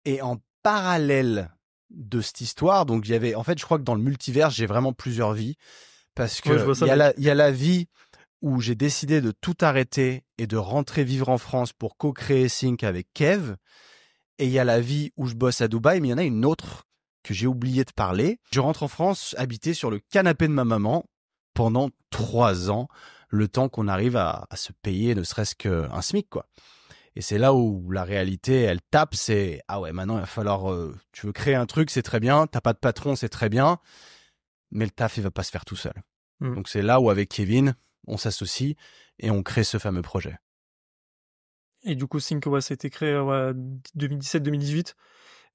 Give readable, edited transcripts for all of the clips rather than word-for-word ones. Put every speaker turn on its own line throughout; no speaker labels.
Et en parallèle de cette histoire, donc en fait, je crois que dans le multivers, j'ai vraiment plusieurs vies parce que
Ouais, je vois ça,
il y a la vie où j'ai décidé de tout arrêter et de rentrer vivre en France pour co-créer Sync avec Kev. Et il y a la vie où je bosse à Dubaï, mais il y en a une autre que j'ai oublié de parler. Je rentre en France, habiter sur le canapé de ma maman pendant 3 ans, le temps qu'on arrive à se payer ne serait-ce qu'un SMIC, quoi. Et c'est là où la réalité, elle tape, c'est ah ouais, maintenant il va falloir, tu veux créer un truc, c'est très bien, t'as pas de patron, c'est très bien, mais le taf, il va pas se faire tout seul.
Mm.
Donc c'est là où avec Kevin, on s'associe et on crée ce fameux projet.
Et du coup, Sync, ouais, ça a été créé 2017-2018.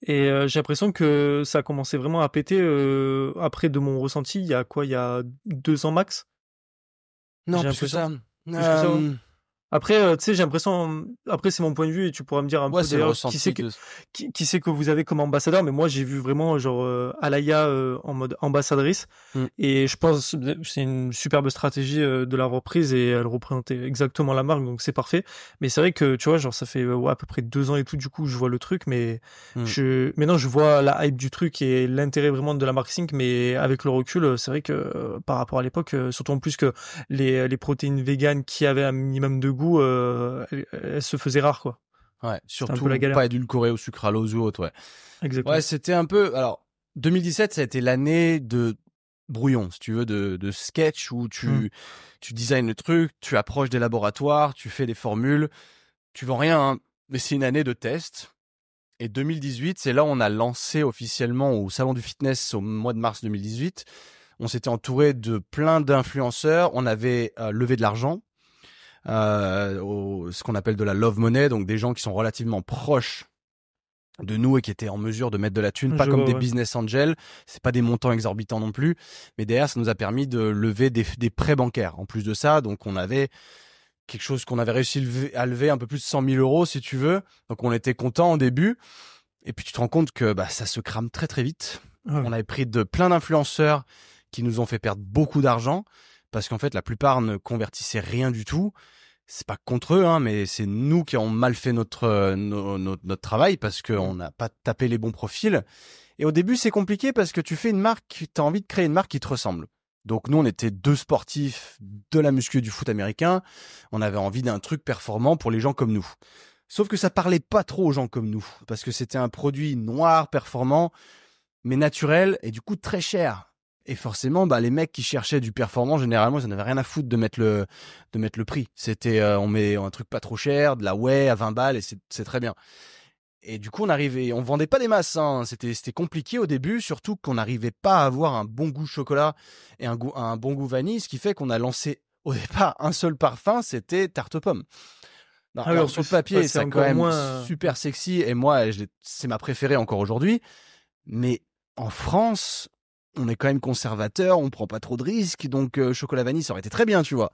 Et j'ai l'impression que ça a commencé vraiment à péter après de mon ressenti. Il y a quoi? Il y a 2 ans max?
Non,
J'ai
plus que
l'impression.
ça.
Plus que ça, ouais.
Euh,
Après, tu sais, j'ai l'impression. Après, c'est mon point de vue et tu pourras me dire un
ouais,
peu
c'est le
d'ailleurs qui c'est
ressenti
que
de.
qui c'est que vous avez comme ambassadeur. Mais moi, j'ai vu vraiment genre Alaya en mode ambassadrice
Hmm.
et je pense que c'est une superbe stratégie de la reprise et elle représentait exactement la marque, donc c'est parfait. Mais c'est vrai que tu vois, genre ça fait ouais, à peu près 2 ans et tout. Du coup, je vois le truc, mais
Hmm.
maintenant je vois la hype du truc et l'intérêt vraiment de la marque Sync. Mais avec le recul, c'est vrai que par rapport à l'époque, surtout en plus que les protéines véganes qui avaient un minimum de goût, elles se faisaient rares, quoi.
Ouais,
C'était un peu la
surtout pas
galère.
édulcoré au sucralose ou autre, ouais. Ouais,
Exactement.
c'était un peu. Alors, 2017, ça a été l'année de brouillon, si tu veux, de sketch où
Hmm.
tu designes le truc, tu approches des laboratoires, tu fais des formules, tu vends rien, hein, mais c'est une année de test. Et 2018, c'est là où on a lancé officiellement au Salon du Fitness au mois de mars 2018. On s'était entouré de plein d'influenceurs, on avait levé de l'argent, ce qu'on appelle de la love money, donc des gens qui sont relativement proches de nous et qui étaient en mesure de mettre de la thune, pas
Je
comme
vois,
des
ouais.
business angels, c'est pas des montants exorbitants non plus, mais derrière ça nous a permis de lever des prêts bancaires. En plus de ça, donc on avait quelque chose qu'on avait réussi à lever un peu plus de 100 000 euros si tu veux, donc on était content au début, et puis tu te rends compte que bah, ça se crame très très vite.
Ouais.
On avait pris de plein d'influenceurs qui nous ont fait perdre beaucoup d'argent, parce qu'en fait la plupart ne convertissaient rien du tout. C'est pas contre eux, hein, mais c'est nous qui avons mal fait notre travail parce qu'on n'a pas tapé les bons profils. Et au début, c'est compliqué parce que tu fais une marque, tu as envie de créer une marque qui te ressemble. Donc nous, on était deux sportifs de la muscu et du foot américain. On avait envie d'un truc performant pour les gens comme nous. Sauf que ça parlait pas trop aux gens comme nous parce que c'était un produit noir, performant, mais naturel et du coup très cher. Et forcément, bah, les mecs qui cherchaient du performant, généralement, ils en avaient rien à foutre de mettre le prix. C'était, on met un truc pas trop cher, de la whey à 20 balles et c'est très bien. Et du coup, on vendait pas des masses, hein. C'était compliqué au début, surtout qu'on n'arrivait pas à avoir un bon goût chocolat et un bon goût vanille, ce qui fait qu'on a lancé au départ un seul parfum, c'était tarte aux pommes. Non,
Ah oui,
alors
en
sur le
plus, ouais,
papier,
c'est
c'est quand
encore
même
moins.
super sexy et moi, c'est ma préférée encore aujourd'hui. Mais en France, on est quand même conservateur, on prend pas trop de risques, donc chocolat vanille, ça aurait été très bien, tu vois.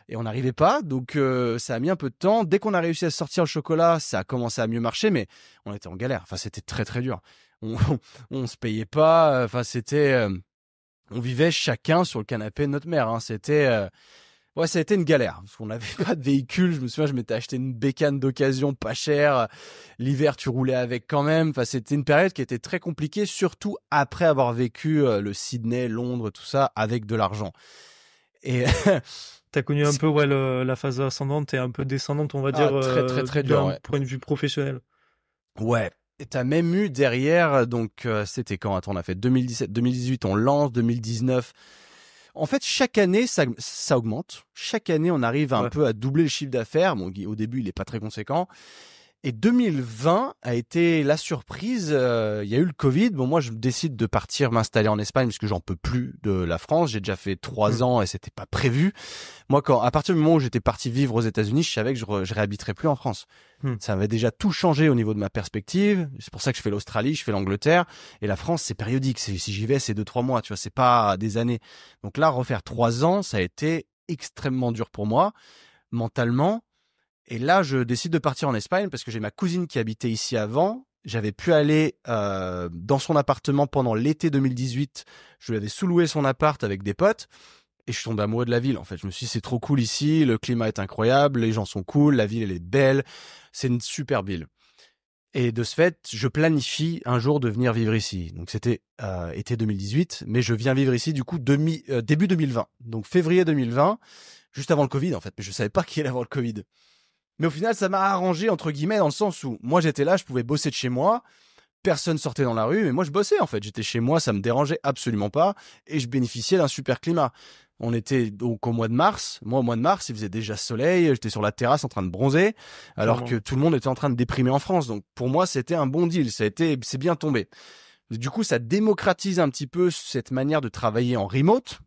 Et on n'arrivait pas, donc ça a mis un peu de temps. Dès qu'on a réussi à sortir le chocolat, ça a commencé à mieux marcher, mais on était en galère. Enfin, c'était très très dur. On se payait pas. Enfin, c'était, on vivait chacun sur le canapé de notre mère. Hein. C'était, ouais, ça a été une galère parce qu'on n'avait pas de véhicule. Je me souviens, je m'étais acheté une bécane d'occasion pas chère. L'hiver, tu roulais avec quand même. Enfin, c'était une période qui était très compliquée, surtout après avoir vécu le Sydney, Londres, tout ça avec de l'argent. Et
T'as connu un peu ouais, la phase ascendante et un peu descendante, on va dire,
très très très dur,
d'un
ouais.
point de vue professionnel.
Ouais. Et t'as même eu derrière, donc c'était quand? Attends, on a fait 2017, 2018, on lance, 2019. En fait, chaque année, ça augmente. Chaque année, on arrive un
Ouais.
peu à doubler le chiffre d'affaires. Bon, au début, il est pas très conséquent. Et 2020 a été la surprise. Il y a eu le Covid. Bon, moi, je décide de partir m'installer en Espagne parce que j'en peux plus de la France. J'ai déjà fait 3
Hmm.
ans et c'était pas prévu. Moi, à partir du moment où j'étais parti vivre aux États-Unis, je savais que je réhabiterais plus en France.
Hmm.
Ça avait déjà tout changé au niveau de ma perspective. C'est pour ça que je fais l'Australie, je fais l'Angleterre. Et la France, c'est périodique. Si j'y vais, c'est 2-3 mois. Tu vois, c'est pas des années. Donc là, refaire 3 ans, ça a été extrêmement dur pour moi, mentalement. Et là, je décide de partir en Espagne parce que j'ai ma cousine qui habitait ici avant. J'avais pu aller dans son appartement pendant l'été 2018. Je lui avais sous-loué son appart avec des potes. Et je suis tombé amoureux de la ville, en fait. Je me suis dit, c'est trop cool ici, le climat est incroyable, les gens sont cool, la ville, elle est belle. C'est une super ville. Et de ce fait, je planifie un jour de venir vivre ici. Donc c'était été 2018, mais je viens vivre ici du coup début 2020. Donc février 2020, juste avant le Covid en fait. Mais je savais pas qu'il allait avoir le Covid. Mais au final, ça m'a arrangé entre guillemets dans le sens où moi j'étais là, je pouvais bosser de chez moi. Personne sortait dans la rue, mais moi je bossais en fait. J'étais chez moi, ça me dérangeait absolument pas et je bénéficiais d'un super climat. On était donc au mois de mars. Moi, au mois de mars, il faisait déjà soleil. J'étais sur la terrasse en train de bronzer, alors que
Clairement.
tout le monde était en train de déprimer en France. Donc pour moi, c'était un bon deal. C'est bien tombé. Du coup, ça démocratise un petit peu cette manière de travailler en remote.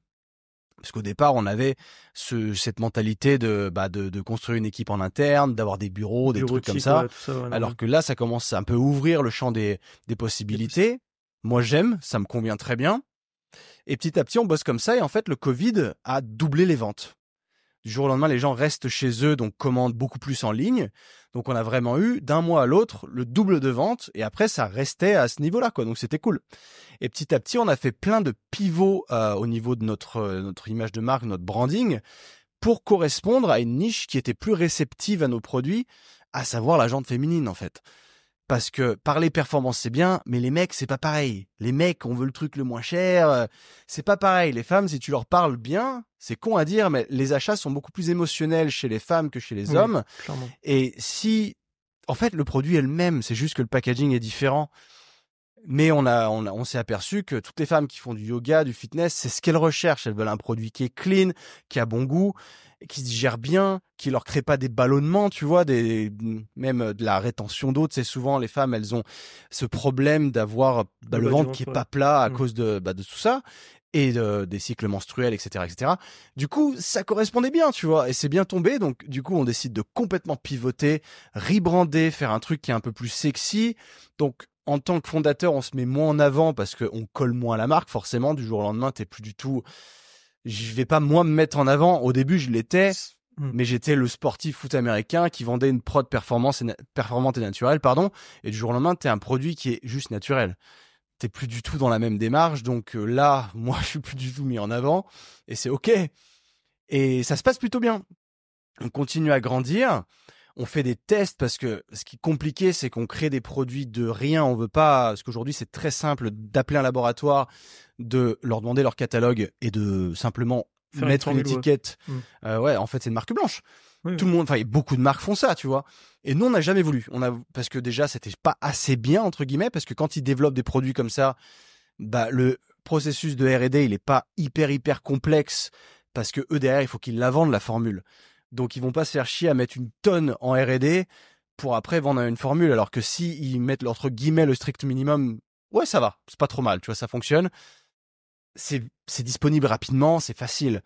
Parce qu'au départ, on avait cette mentalité de construire une équipe en interne, d'avoir des bureaux, des trucs comme
Bureautique,
ça.
ouais, tout ça, ouais,
Alors
normal.
que là, ça commence à un peu ouvrir le champ des
Des possi-
possibilités. Moi, j'aime, ça me convient très bien. Et petit à petit, on bosse comme ça. Et en fait, le Covid a doublé les ventes. Du jour au lendemain, les gens restent chez eux, donc commandent beaucoup plus en ligne. Donc, on a vraiment eu d'un mois à l'autre le double de ventes. Et après, ça restait à ce niveau-là, quoi. Donc, c'était cool. Et petit à petit, on a fait plein de pivots au niveau de notre image de marque, notre branding, pour correspondre à une niche qui était plus réceptive à nos produits, à savoir la jante féminine, en fait. Parce que parler performance, c'est bien, mais les mecs, c'est pas pareil. Les mecs, on veut le truc le moins cher, c'est pas pareil. Les femmes, si tu leur parles bien, c'est con à dire, mais les achats sont beaucoup plus émotionnels chez les femmes que chez les
Oui,
hommes.
clairement.
Et si, en fait, le produit est le même, c'est juste que le packaging est différent. Mais on s'est aperçu que toutes les femmes qui font du yoga, du fitness, c'est ce qu'elles recherchent. Elles veulent un produit qui est clean, qui a bon goût, qui se digère bien, qui leur crée pas des ballonnements, tu vois, même de la rétention d'eau. C'est souvent les femmes, elles ont ce problème d'avoir
Le
le
bas du
ventre qui est
ventre, ouais.
pas plat à
Mm.
cause de tout ça et des cycles menstruels, etc., etc. Du coup, ça correspondait bien, tu vois, et c'est bien tombé. Donc, du coup, on décide de complètement pivoter, rebrander, faire un truc qui est un peu plus sexy. Donc, en tant que fondateur, on se met moins en avant parce qu'on colle moins à la marque, forcément. Du jour au lendemain, t'es plus du tout. Je vais pas moi me mettre en avant. Au début, je l'étais,
Mm.
mais j'étais le sportif foot américain qui vendait une prod performante et naturelle, pardon. Et du jour au lendemain, t'es un produit qui est juste naturel. T'es plus du tout dans la même démarche. Donc là, moi, je suis plus du tout mis en avant et c'est ok. Et ça se passe plutôt bien. On continue à grandir. On fait des tests parce que ce qui est compliqué, c'est qu'on crée des produits de rien. On veut pas, parce qu'aujourd'hui, c'est très simple d'appeler un laboratoire, de leur demander leur catalogue et de simplement
Faire une
mettre une
formule, ouais.
étiquette.
Mm.
Ouais, en fait, c'est une marque blanche.
Oui,
Tout
oui.
le monde, enfin, beaucoup de marques font ça, tu vois. Et nous, on n'a jamais voulu. Parce que déjà, c'était pas assez bien, entre guillemets, parce que quand ils développent des produits comme ça, bah, le processus de R&D, il est pas hyper complexe parce que eux derrière, il faut qu'ils la vendent la formule. Donc ils vont pas se faire chier à mettre une tonne en R&D pour après vendre une formule. Alors que si ils mettent entre guillemets le strict minimum, ouais, ça va, c'est pas trop mal, tu vois, ça fonctionne. C'est disponible rapidement, c'est facile.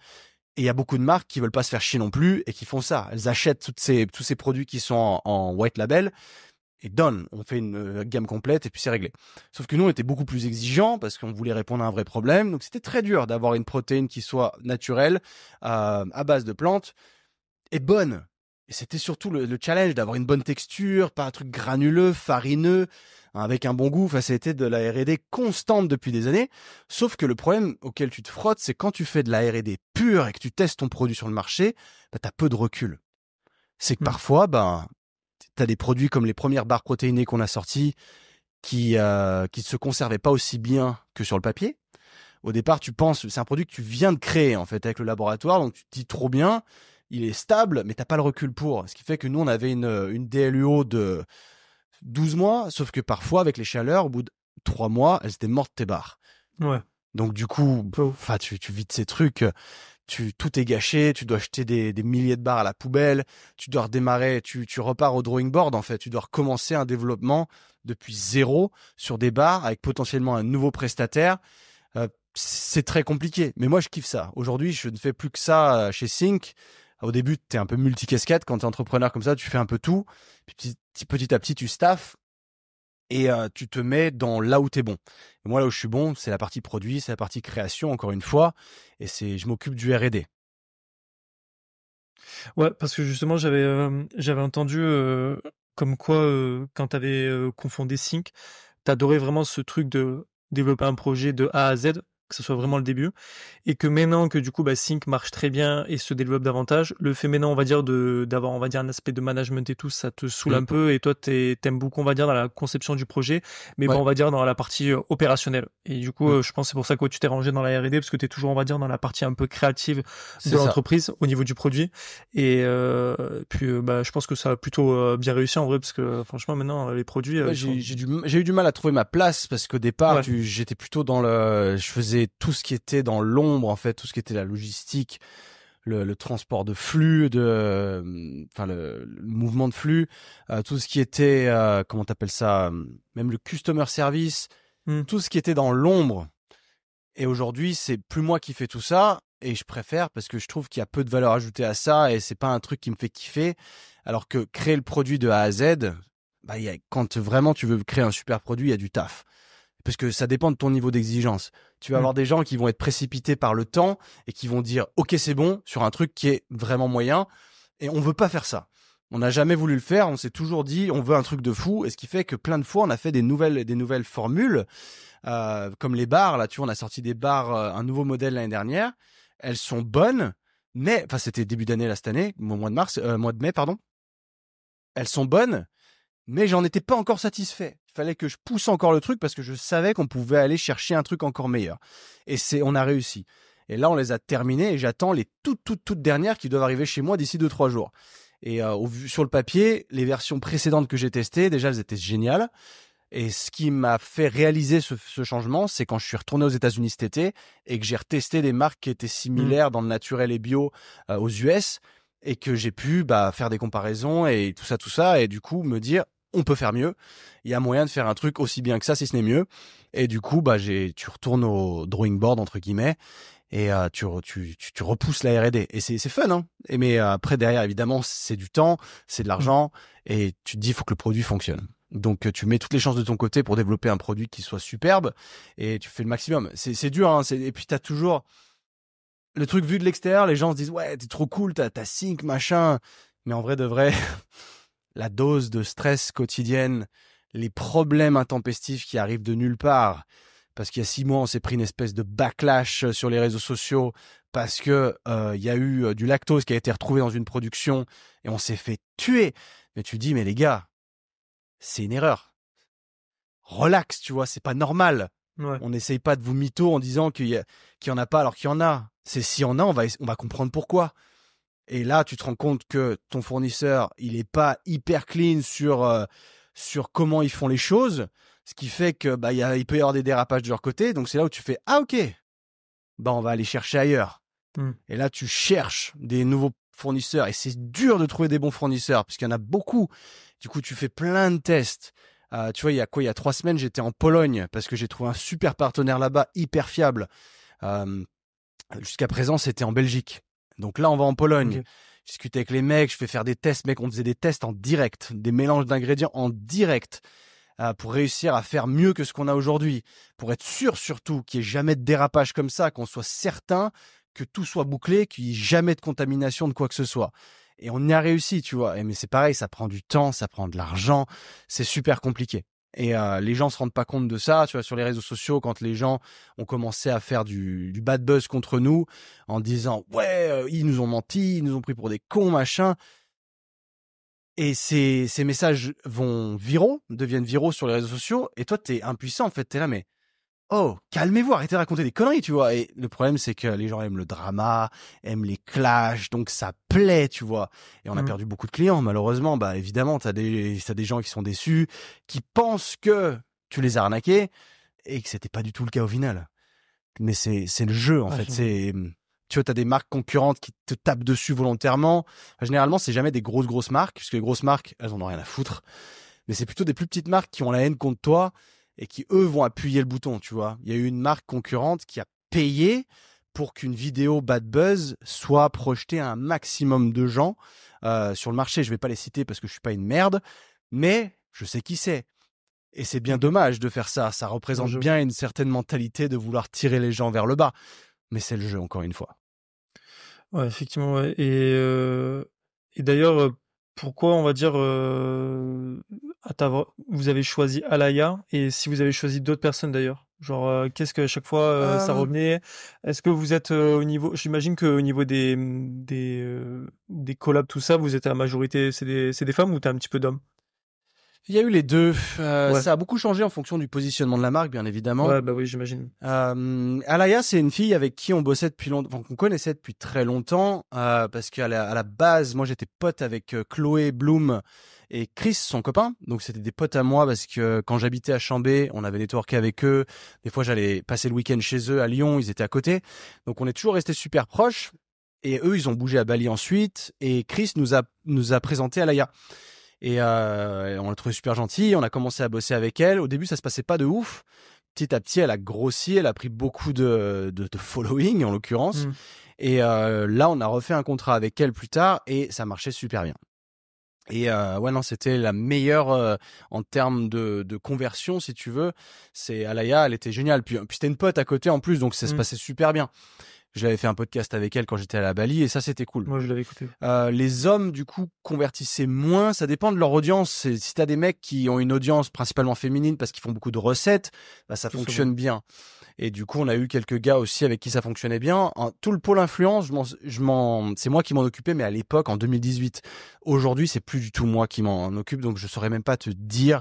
Et il y a beaucoup de marques qui veulent pas se faire chier non plus et qui font ça. Elles achètent tous ces produits qui sont en white label et done, on fait une gamme complète et puis c'est réglé. Sauf que nous, on était beaucoup plus exigeants parce qu'on voulait répondre à un vrai problème. Donc c'était très dur d'avoir une protéine qui soit naturelle, à base de plantes et bonne. Et c'était surtout le challenge d'avoir une bonne texture, pas un truc granuleux, farineux, hein, avec un bon goût. Enfin, c'était de la R&D constante depuis des années. Sauf que le problème auquel tu te frottes, c'est quand tu fais de la R&D pure et que tu testes ton produit sur le marché, bah, t'as peu de recul. C'est que
Mm.
parfois, ben, t'as des produits comme les premières barres protéinées qu'on a sorties qui se conservaient pas aussi bien que sur le papier. Au départ, tu penses, c'est un produit que tu viens de créer, en fait, avec le laboratoire, donc tu te dis trop bien, il est stable, mais t'as pas le recul pour. Ce qui fait que nous, on avait une DLUO de 12 mois, sauf que parfois, avec les chaleurs, au bout de 3 mois, elles étaient mortes tes barres.
Ouais.
Donc, du coup,
Pas ouf.
enfin, tu vides ces trucs, tout est gâché, tu dois acheter des milliers de barres à la poubelle, tu dois redémarrer, tu repars au drawing board, en fait, tu dois recommencer un développement depuis zéro sur des barres avec potentiellement un nouveau prestataire. C'est très compliqué. Mais moi, je kiffe ça. Aujourd'hui, je ne fais plus que ça chez Sync. Au début, tu es un peu multicasquette. Quand tu es entrepreneur comme ça, tu fais un peu tout. Puis petit à petit, tu staffes et tu te mets dans là où tu es bon. Et moi, là où je suis bon, c'est la partie produit, c'est la partie création, encore une fois. Et je m'occupe du R&D.
Ouais, parce que justement, j'avais entendu comme quoi, quand tu avais confondé Sync, tu adorais vraiment ce truc de développer un projet de A à Z. que ce soit vraiment le début, et que maintenant que du coup Sync marche très bien et se développe davantage, le fait maintenant on va dire d'avoir on va dire un aspect de management et tout, ça te saoule
Mm.
un peu, et toi t'aimes beaucoup on va dire dans la conception du projet, mais
Ouais.
on va dire dans la partie opérationnelle. Et du coup
Mm.
je pense que c'est pour ça que tu t'es rangé dans la R&D, parce que t'es toujours on va dire dans la partie un peu créative de
C'est ça.
l'entreprise au niveau du produit. Et puis je pense que ça a plutôt bien réussi en vrai, parce que franchement maintenant les produits
Ouais,
ils sont
j'ai eu du mal à trouver ma place parce qu'au départ,
ouais.
j'étais plutôt je faisais tout ce qui était dans l'ombre, en fait, tout ce qui était la logistique, le transport de flux, enfin, le mouvement de flux, tout ce qui était, comment t'appelles ça, même le customer service,
Hmm.
tout ce qui était dans l'ombre. Et aujourd'hui, c'est plus moi qui fais tout ça. Et je préfère parce que je trouve qu'il y a peu de valeur ajoutée à ça et c'est pas un truc qui me fait kiffer. Alors que créer le produit de A à Z, quand vraiment tu veux créer un super produit, il y a du taf. Parce que ça dépend de ton niveau d'exigence. Tu vas
Hmm.
avoir des gens qui vont être précipités par le temps et qui vont dire OK, c'est bon sur un truc qui est vraiment moyen et on veut pas faire ça. On n'a jamais voulu le faire, on s'est toujours dit on veut un truc de fou et ce qui fait que plein de fois on a fait des nouvelles formules comme les bars là, tu vois, on a sorti des bars un nouveau modèle l'année dernière. Elles sont bonnes mais enfin c'était début d'année là cette année, au mois de mai pardon. Elles sont bonnes mais j'en étais pas encore satisfait. Il fallait que je pousse encore le truc parce que je savais qu'on pouvait aller chercher un truc encore meilleur. Et on a réussi. Et là, on les a terminés et j'attends les toutes dernières qui doivent arriver chez moi d'ici 2-3 jours. Et sur le papier, les versions précédentes que j'ai testées, déjà, elles étaient géniales. Et ce qui m'a fait réaliser ce changement, c'est quand je suis retourné aux États-Unis cet été et que j'ai retesté des marques qui étaient
Hmm.
similaires dans le naturel et bio aux US et que j'ai pu faire des comparaisons et tout ça et du coup me dire on peut faire mieux. Il y a moyen de faire un truc aussi bien que ça si ce n'est mieux. Et du coup tu retournes au drawing board entre guillemets et tu repousses la R&D et c'est fun hein. Mais après derrière évidemment c'est du temps, c'est de
Hmm.
l'argent et tu te dis il faut que le produit fonctionne. Donc tu mets toutes les chances de ton côté pour développer un produit qui soit superbe et tu fais le maximum. C'est dur hein, et puis t'as toujours le truc vu de l'extérieur, les gens se disent ouais, t'es trop cool, t'as sync machin, mais en vrai de vrai la dose de stress quotidienne, les problèmes intempestifs qui arrivent de nulle part parce qu'il y a 6 mois, on s'est pris une espèce de backlash sur les réseaux sociaux parce que il y a eu du lactose qui a été retrouvé dans une production et on s'est fait tuer. Mais tu dis mais les gars, c'est une erreur. Relax, tu vois, c'est pas normal.
Ouais.
On n'essaye pas de vous mytho en disant qu'il y en a pas alors qu'il y en a. C'est s'il y en a, on va comprendre pourquoi. Et là, tu te rends compte que ton fournisseur, il est pas hyper clean sur comment ils font les choses, ce qui fait que il peut y avoir des dérapages de leur côté. Donc c'est là où tu fais ah ok, on va aller chercher ailleurs.
Hmm.
Et là, tu cherches des nouveaux fournisseurs et c'est dur de trouver des bons fournisseurs parce qu'il y en a beaucoup. Du coup, tu fais plein de tests. Tu vois, il y a 3 semaines, j'étais en Pologne parce que j'ai trouvé un super partenaire là-bas, hyper fiable. Euh, Jusqu'à présent, c'était en Belgique. Donc là, on va en Pologne.
Ok.
Je discute avec les mecs, je fais faire des tests. Mec, on faisait des tests en direct, des mélanges d'ingrédients en direct pour réussir à faire mieux que ce qu'on a aujourd'hui. Pour être sûr, surtout, qu'il n'y ait jamais de dérapage comme ça, qu'on soit certain que tout soit bouclé, qu'il n'y ait jamais de contamination de quoi que ce soit. Et on y a réussi, tu vois. Mais c'est pareil, ça prend du temps, ça prend de l'argent. C'est super compliqué. Et les gens se rendent pas compte de ça, tu vois, sur les réseaux sociaux, quand les gens ont commencé à faire du bad buzz contre nous, en disant ouais, ils nous ont menti, ils nous ont pris pour des cons, machin. Et ces messages deviennent viraux sur les réseaux sociaux, et toi, t'es impuissant, en fait, t'es là, mais oh, calmez-vous, arrêtez de raconter des conneries, tu vois. Et le problème, c'est que les gens aiment le drama, aiment les clashs, donc ça plaît, tu vois. Et on a
Hmm.
perdu beaucoup de clients, malheureusement. Évidemment, t'as des gens qui sont déçus, qui pensent que tu les as arnaqués, et que c'était pas du tout le cas au final. Mais c'est le jeu, en
Ah,
fait. Tu vois, t'as des marques concurrentes qui te tapent dessus volontairement. Enfin, généralement, c'est jamais des grosses marques, puisque les grosses marques, elles en ont rien à foutre. Mais c'est plutôt des plus petites marques qui ont la haine contre toi et qui, eux, vont appuyer le bouton, tu vois. Il y a eu une marque concurrente qui a payé pour qu'une vidéo bad buzz soit projetée à un maximum de gens sur le marché. Je vais pas les citer parce que je suis pas une merde, mais je sais qui c'est. Et c'est bien
ok.
dommage de faire ça. Ça
Non,
représente
je
bien une certaine mentalité de vouloir tirer les gens vers le bas. Mais c'est le jeu, encore une fois.
ouais, effectivement, ouais. Et d'ailleurs, pourquoi on va dire vous avez choisi Alaya, et si vous avez choisi d'autres personnes d'ailleurs? Genre, qu'est-ce que à chaque fois ça
Euh,
revenait? Est-ce que vous êtes au niveau? J'imagine que au niveau des collabs tout ça, vous êtes à la majorité, c'est des femmes ou t'as un petit peu d'hommes?
il y a eu les deux.
Ouais,
Ça a beaucoup changé en fonction du positionnement de la marque, bien évidemment.
ouais, bah oui, j'imagine.
Alaya, c'est une fille avec qui on bossait depuis longtemps, enfin, qu'on connaissait depuis très longtemps, parce à la base, moi j'étais pote avec Chloé Bloom et Chris, son copain. Donc c'était des potes à moi parce que quand j'habitais à Chambé, on avait networké avec eux. Des fois, j'allais passer le week-end chez eux à Lyon, ils étaient à côté. Donc on est toujours restés super proches. Et eux, ils ont bougé à Bali ensuite. Et Chris nous a présenté Alaya. Et on l'a trouvé super gentille. On a commencé à bosser avec elle. Au début, ça se passait pas de ouf. Petit à petit, elle a grossi. Elle a pris beaucoup de following, en l'occurrence.
Hmm.
Et là, on a refait un contrat avec elle plus tard et ça marchait super bien. Et ouais, non, c'était la meilleure en termes de conversion, si tu veux. C'est Alaya, elle était géniale. Puis c'était une pote à côté en plus, donc ça se
Hmm.
passait super bien. Je l'avais fait un podcast avec elle quand j'étais à la Bali et ça, c'était cool.
Moi, je l'avais écouté.
Les hommes, du coup, convertissaient moins. Ça dépend de leur audience. Si t'as des mecs qui ont une audience principalement féminine parce qu'ils font beaucoup de recettes, bah, ça
Tout ça, bon.
fonctionne bien. Et du coup, on a eu quelques gars aussi avec qui ça fonctionnait bien. Tout le pôle influence, c'est moi qui m'en occupais, mais à l'époque, en 2018. Aujourd'hui, c'est plus du tout moi qui m'en occupe, donc je saurais même pas te dire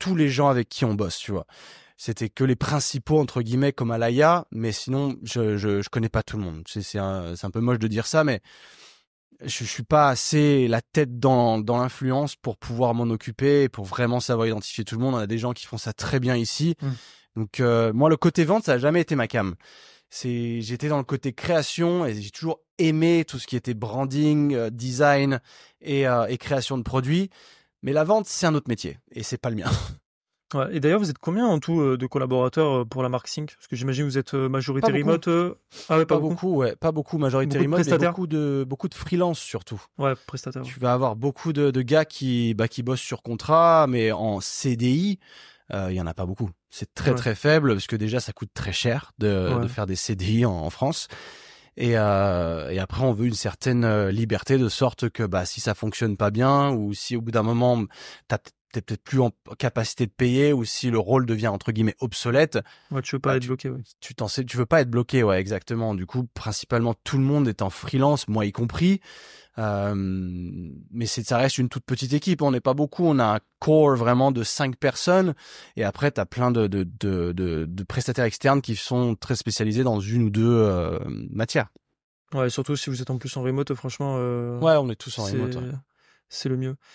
tous les gens avec qui on bosse, tu vois. C'était que les principaux, entre guillemets, comme Alaya, mais sinon, je connais pas tout le monde. C'est un peu moche de dire ça, mais je suis pas assez la tête dans l'influence pour pouvoir m'en occuper, et pour vraiment savoir identifier tout le monde. On a des gens qui font ça très bien ici.
Hmm.
Donc moi, le côté vente, ça a jamais été ma came. J'étais dans le côté création et j'ai toujours aimé tout ce qui était branding, design et création de produits. Mais la vente, c'est un autre métier et c'est pas le mien.
Ouais. Et d'ailleurs, vous êtes combien en tout de collaborateurs pour la marque Sync? Parce que j'imagine que vous êtes
Pas
majorité
beaucoup,
remote. Ah ouais, pas
pas
beaucoup.
beaucoup, ouais, pas beaucoup majorité
Beaucoup de
remote, mais
prestataires.
beaucoup de freelance surtout.
Ouais, prestataires.
Tu vas avoir beaucoup de gars qui bossent sur contrat, mais en CDI, il y en a pas beaucoup. C'est très
Ouais,
très faible parce que déjà ça coûte très cher de
ouais.
faire des CDI en France. Et après, on veut une certaine liberté de sorte que bah si ça fonctionne pas bien ou si au bout d'un moment t'es peut-être plus en capacité de payer ou si le rôle devient entre guillemets obsolète,
Ouais, tu veux pas
bah
être bloqué, ouais.
tu veux pas être bloqué, ouais, exactement. Du coup, principalement tout le monde est en freelance, moi y compris. Euh, mais ça reste une toute petite équipe. On n'est pas beaucoup. On a un core vraiment de 5 personnes. Et après, t'as plein de prestataires externes qui sont très spécialisés dans une ou deux matières.
Ouais, surtout si vous êtes en plus en remote, franchement,
Ouais, on est tous en
c'est
remote. Ouais.
c'est le mieux.